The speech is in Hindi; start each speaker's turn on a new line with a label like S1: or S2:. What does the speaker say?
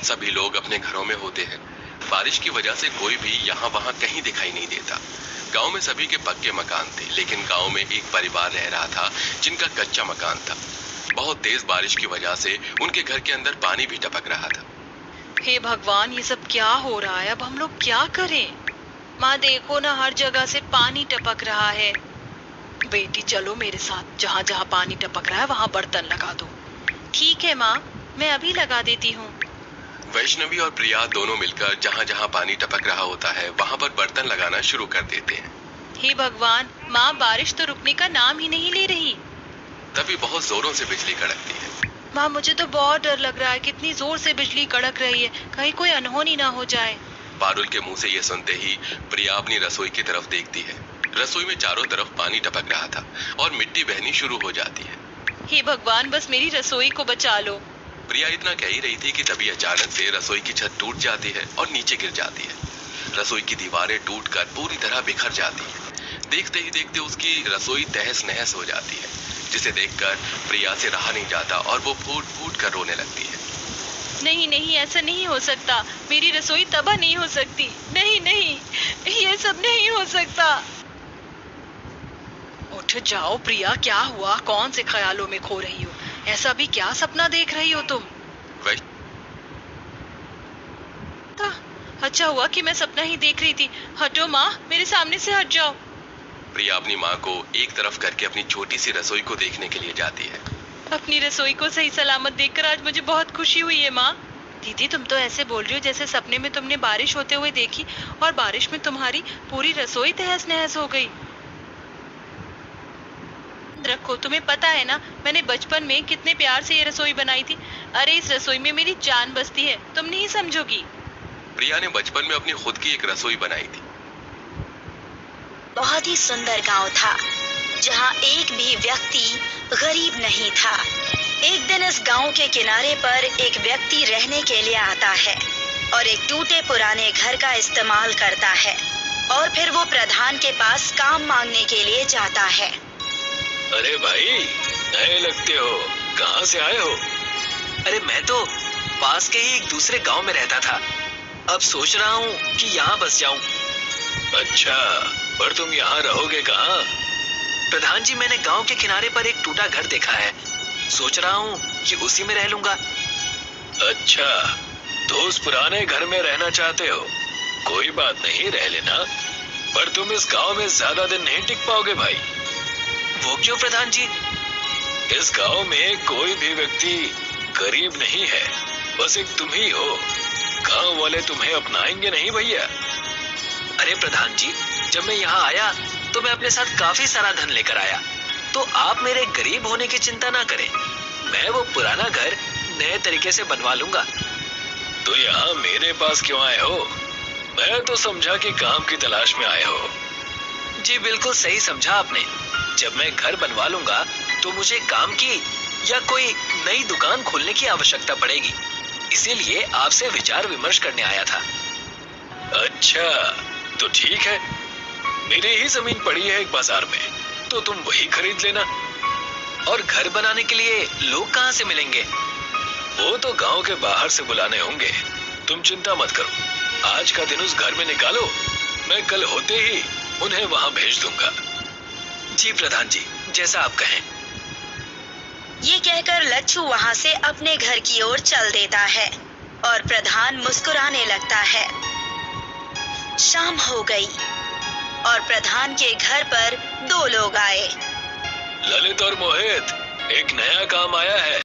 S1: सभी लोग अपने घरों में होते हैं। बारिश की वजह से कोई भी यहाँ वहाँ कहीं दिखाई नहीं देता। गांव में सभी के पक्के मकान थे, लेकिन गांव में एक परिवार रह रहा था जिनका कच्चा मकान था। बहुत तेज बारिश की वजह से उनके घर के अंदर पानी भी टपक रहा था।
S2: हे भगवान, ये सब क्या हो रहा है? अब हम लोग क्या करें? माँ देखो ना, हर जगह से पानी टपक रहा है। बेटी चलो मेरे साथ, जहाँ जहाँ पानी टपक रहा है वहाँ बर्तन लगा दो। ठीक है माँ, मैं अभी लगा देती हूँ।
S1: वैष्णवी और प्रिया दोनों मिलकर जहाँ जहाँ पानी टपक रहा होता है वहाँ पर बर्तन लगाना शुरू कर देते हैं।
S2: हे भगवान, माँ बारिश तो रुकने का नाम ही नहीं ले रही।
S1: तभी बहुत जोरों से बिजली कड़कती है।
S2: माँ मुझे तो बहुत डर लग रहा है, कितनी जोर से बिजली कड़क रही है, कहीं कोई अनहोनी ना हो जाए।
S1: पारुल के मुंह से ये सुनते ही प्रिया अपनी रसोई की तरफ देखती है। रसोई में चारों तरफ पानी टपक रहा था और मिट्टी बहनी शुरू हो जाती है।
S2: हे भगवान, बस मेरी रसोई को बचा लो।
S1: प्रिया इतना कह ही रही थी कि तभी अचानक से रसोई की छत टूट जाती है और नीचे गिर जाती है। रसोई की दीवारें टूटकर पूरी तरह बिखर जाती है। देखते ही देखते उसकी रसोई तहस नहस हो जाती है, जिसे देखकर प्रिया से रहा नहीं जाता और वो फूट फूट कर रोने लगती है।
S2: नहीं नहीं, ऐसा नहीं हो सकता, मेरी रसोई तबाह नहीं हो सकती। नहीं नहीं, ये सब नहीं हो सकता। उठ जाओ प्रिया, क्या हुआ? कौन से ख्यालों में खो रही हो? ऐसा भी क्या सपना देख रही हो तुम? अच्छा हुआ कि मैं सपना ही देख रही थी। हटो माँ, मेरे सामने से हट जाओ।
S1: प्रिया अपनी माँ को एक तरफ करके अपनी छोटी सी रसोई को देखने के लिए जाती है।
S2: अपनी रसोई को सही सलामत देखकर आज मुझे बहुत खुशी हुई है माँ। दीदी, तुम तो ऐसे बोल रही हो जैसे सपने में तुमने बारिश होते हुए देखी और बारिश में तुम्हारी पूरी रसोई तहस नहस हो गई। रखो, तुम्हें पता है ना, मैंने बचपन में कितने प्यार से ये रसोई बनाई थी। अरे इस रसोई में मेरी जान बसती है, तुम नहीं समझोगी।
S1: प्रिया ने बचपन में अपनी खुद की एक रसोई बनाई थी।
S3: बहुत ही सुंदर गांव था, जहां एक भी व्यक्ति गरीब नहीं था। एक दिन इस गांव के किनारे पर एक व्यक्ति रहने के लिए आता है और एक टूटे पुराने घर का इस्तेमाल करता है और फिर वो प्रधान के पास काम मांगने के लिए जाता है।
S4: अरे भाई, नए लगते हो, कहाँ से आए हो?
S5: अरे मैं तो पास के ही एक दूसरे गांव में रहता था। अब सोच रहा हूँ कि यहाँ बस जाऊं।
S4: अच्छा, पर तुम यहाँ रहोगे कहाँ?
S5: प्रधान जी, मैंने गांव के किनारे पर एक टूटा घर देखा है, सोच रहा हूँ कि उसी में रह लूंगा।
S4: अच्छा, तो उस पुराने घर में रहना चाहते हो? कोई बात नहीं, रह लेना, पर तुम इस गांव में ज्यादा दिन नहीं टिक पाओगे भाई।
S5: वो क्यों प्रधान जी?
S4: इस गांव में कोई भी व्यक्ति गरीब नहीं है, बस एक तुम ही हो। गांव वाले तुम्हें अपनाएंगे नहीं भैया।
S5: अरे प्रधान जी, जब मैं यहाँ आया तो मैं अपने साथ काफी सारा धन लेकर आया, तो आप मेरे गरीब होने की चिंता ना करें। मैं वो पुराना घर नए तरीके से बनवा लूंगा।
S4: तो यहाँ मेरे पास क्यों आए हो? मैं तो समझा कि काम की तलाश में आए हो।
S5: जी बिल्कुल सही समझा आपने। जब मैं घर बनवा लूंगा तो मुझे काम की या कोई नई दुकान खोलने की आवश्यकता पड़ेगी, इसीलिए आपसे विचार विमर्श करने आया था।
S4: अच्छा, तो ठीक है, मेरी ही जमीन पड़ी है एक बाजार में, तो तुम वही खरीद लेना।
S5: और घर बनाने के लिए लोग कहाँ से मिलेंगे?
S4: वो तो गांव के बाहर से बुलाने होंगे, तुम चिंता मत करो। आज का दिन उस घर में निकालो, मैं कल होते ही उन्हें वहां भेज दूंगा।
S5: जी प्रधान जी, जैसा आप कहें।
S3: ये कहकर लच्छू वहां से अपने घर की ओर चल देता है और प्रधान मुस्कुराने लगता है। शाम हो गई और प्रधान के घर पर 2 लोग आए।
S4: ललित और मोहित, एक नया काम आया है।